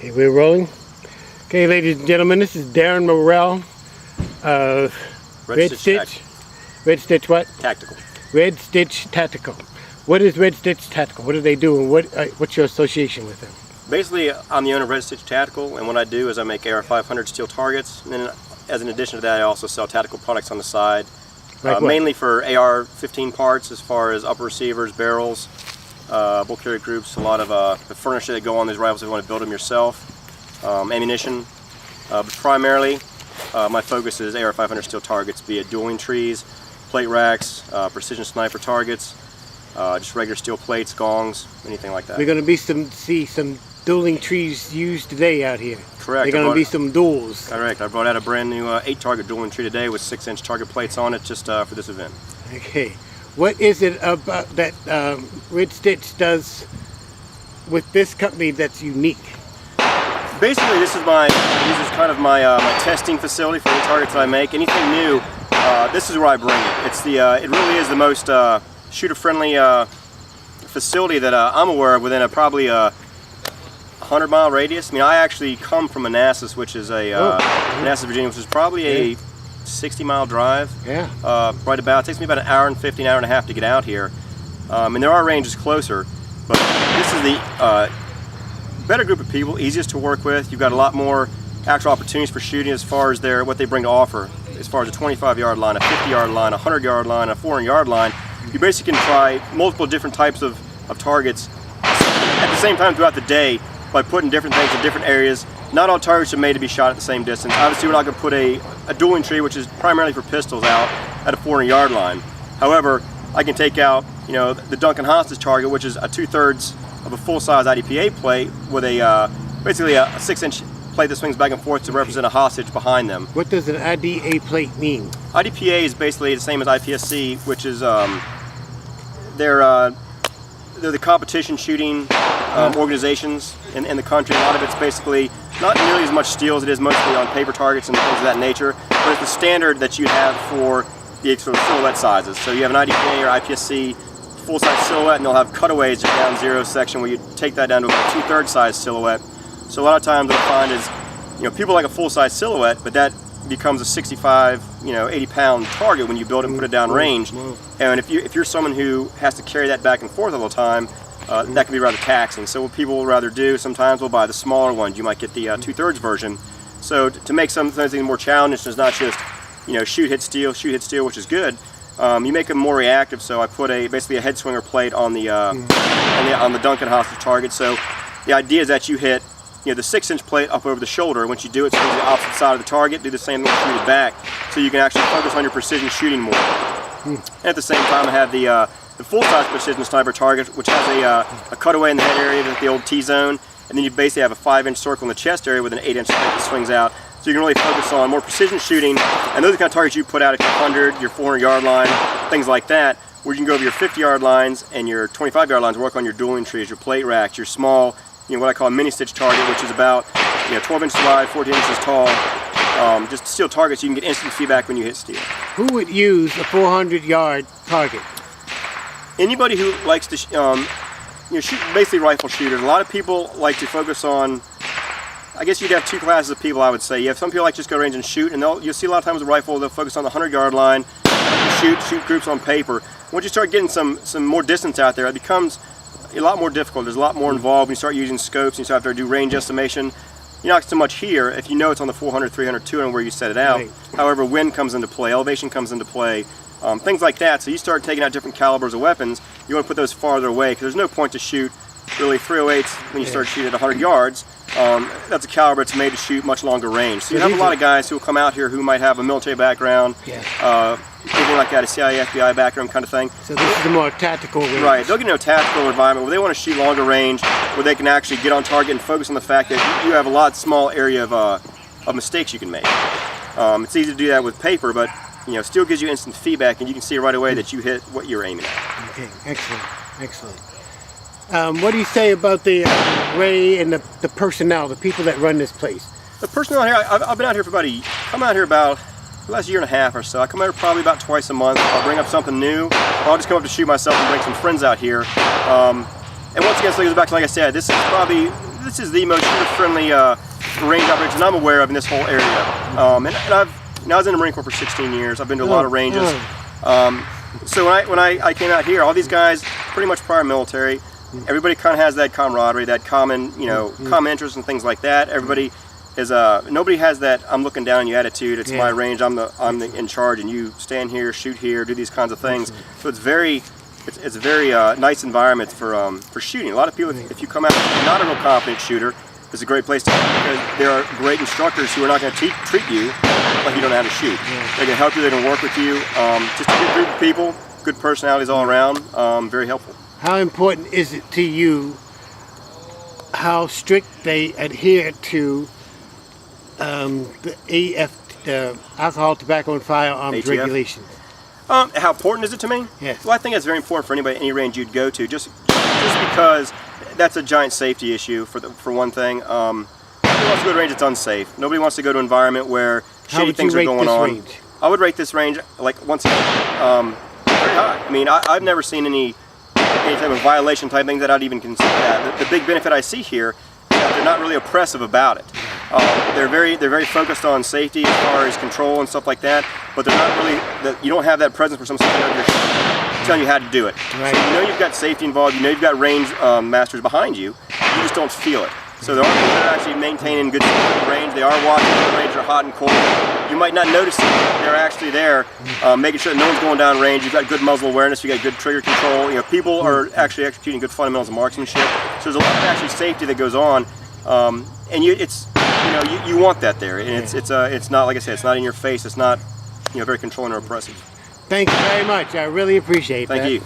Okay, we're rolling. Okay, ladies and gentlemen, this is Darren Morrell of Red Stitch. Red Stitch what? Tactical. Red Stitch Tactical. What is Red Stitch Tactical? What do they do, and what's your association with them? Basically, I'm the owner of Red Stitch Tactical, and what I do is I make AR-500 steel targets, and then as an addition to that, I also sell tactical products on the side. Like mainly for AR-15 parts, as far as upper receivers, barrels, bull carry groups, a lot of the furniture that go on these rifles if you want to build them yourself, ammunition. But primarily, my focus is AR-500 steel targets, be it dueling trees, plate racks, precision sniper targets, just regular steel plates, gongs, anything like that. We're going to see some dueling trees used today out here. Correct. They're going to be some duels. Correct. I brought out a brand new 8-target dueling tree today with 6-inch target plates on it just for this event. Okay. What is it about that Red Stitch does with this company that's unique? Basically, this is my testing facility for any targets that I make. Anything new, this is where I bring it. It's it really is the most shooter-friendly facility that I'm aware of within probably a 100-mile radius. I mean, I actually come from Manassas, which is Manassas, Virginia, which is probably a 60-mile drive. Yeah. Right about. It takes me about an hour and 50, an hour and a half to get out here. And there are ranges closer, but this is the better group of people, easiest to work with. You've got a lot more actual opportunities for shooting as far as what they bring to offer. As far as a 25-yard line, a 50-yard line, a 100-yard line, a 400-yard line, you basically can try multiple different types of targets at the same time throughout the day by putting different things in different areas. Not all targets are made to be shot at the same distance. Obviously, we're not going to put a dueling tree, which is primarily for pistols, out at a 400-yard line. However, I can take out, the Duncan hostage target, which is a 2/3 of a full-size IDPA plate with basically a 6-inch plate that swings back and forth to represent a hostage behind them. What does an IDA plate mean? IDPA is basically the same as IPSC, which is they're the competition shooting organizations in the country. A lot of it's basically not nearly as much steel as it is mostly on paper targets and things of that nature, but it's the standard that you have for the sort of silhouette sizes. So you have an IDPA or IPSC full-size silhouette, and they'll have cutaways at down zero section where you take that down to a 2/3 size silhouette. So a lot of times what I find is, people like a full-size silhouette, but that becomes a 65, 80-pound target when you build it and put it down range. And if you're someone who has to carry that back and forth all the time, that can be rather taxing. So what people will rather do, sometimes will buy the smaller ones. You might get the 2/3 version. So to make something more challenging, it's not just shoot, hit, steal, which is good. You make them more reactive. So I put basically a head swinger plate on the Duncan hostage target. So the idea is that you hit the 6-inch plate up over the shoulder. Once you do it, swing to the opposite side of the target, do the same thing, shoot it back, so you can actually focus on your precision shooting more. And at the same time, I have the full-size precision sniper target, which has a cutaway in the head area, the old T-zone, and then you basically have a 5-inch circle in the chest area with an 8-inch plate that swings out. So you can really focus on more precision shooting, and those are the kind of targets you put out at your 100, your 400-yard line, things like that, where you can go over your 50-yard lines and your 25-yard lines, work on your dueling trees, your plate racks, your small, what I call a mini stitch target, which is about 12 inches wide, 14 inches tall. Just steel targets, you can get instant feedback when you hit steel. Who would use a 400-yard target? Anybody who likes to shoot, basically rifle shooters. A lot of people like to focus on, I guess you'd have two classes of people, I would say. You have some people like just go range and shoot, and you'll see a lot of times with a rifle, they'll focus on the 100-yard line, shoot groups on paper. Once you start getting some more distance out there, it becomes a lot more difficult. There's a lot more involved when you start using scopes and you start to do range estimation. You're not so much here if you know it's on the 400, 300, 200 where you set it out. Right. However, wind comes into play, elevation comes into play, things like that. So you start taking out different calibers of weapons, you want to put those farther away because there's no point to shoot really 308s when you start shooting at 100 yards. That's a caliber that's made to shoot much longer range. So you have a lot of guys who will come out here who might have a military background, anything like that, a CIA, FBI background kind of thing. So this is a more tactical range. Right, they'll get into a tactical environment where they want to shoot longer range, where they can actually get on target and focus on the fact that you have a lot small area of mistakes you can make. It's easy to do that with paper, but steel gives you instant feedback and you can see right away that you hit what you're aiming at. Okay, excellent. What do you say about the Ray and the personnel, the people that run this place? The personnel here, I've been out here for about the last year and a half or so. I come out here probably about twice a month. I'll bring up something new, or I'll just come up to shoot myself and bring some friends out here. And once again, so it goes back to, like I said, this this is the most shooter-friendly range operation I'm aware of in this whole area. And I was in the Marine Corps for 16 years. I've been to a lot of ranges. So when I came out here, all these guys, pretty much prior military, everybody kind of has that camaraderie, that common, common interest and things like that. Everybody is nobody has that I'm looking down on you attitude. It's my range. I'm in charge, and you stand here, shoot here, do these kinds of things. So it's a very nice environment for shooting. A lot of people, if you come out and you're not a real confident shooter, it's a great place to come because there are great instructors who are not going to treat you like you don't know how to shoot. They're going to help you. They're going to work with you. Just a good group of people, good personalities all around. Very helpful. How important is it to you how strict they adhere to the alcohol, tobacco, and firearms ATF? Regulations? How important is it to me? Yes. Well, I think it's very important for anybody, any range you'd go to, just because that's a giant safety issue for one thing. Nobody wants to go to a range that's unsafe. Nobody wants to go to an environment where shitty things are going on. Range? I would rate this range, like, once again, very high. I mean, I've never seen any type of violation type thing that I'd even consider that. The big benefit I see here is that they're not really oppressive about it. They're very focused on safety as far as control and stuff like that, but they're not really. You don't have that presence where someone's standing over your shoulder telling you how to do it. Right. So you know you've got safety involved. You know you've got range masters behind you. You just don't feel it. So there are people that are actually maintaining good range. They are watching the range. They're hot and cold. You might not notice it. They're actually there, making sure that no one's going down range. You've got good muzzle awareness. You've got good trigger control. People are actually executing good fundamentals of marksmanship. So there's a lot of actually safety that goes on, and you want that there. And it's not, like I said, it's not in your face. It's not very controlling or oppressive. Thank you very much. I really appreciate that. Thank you.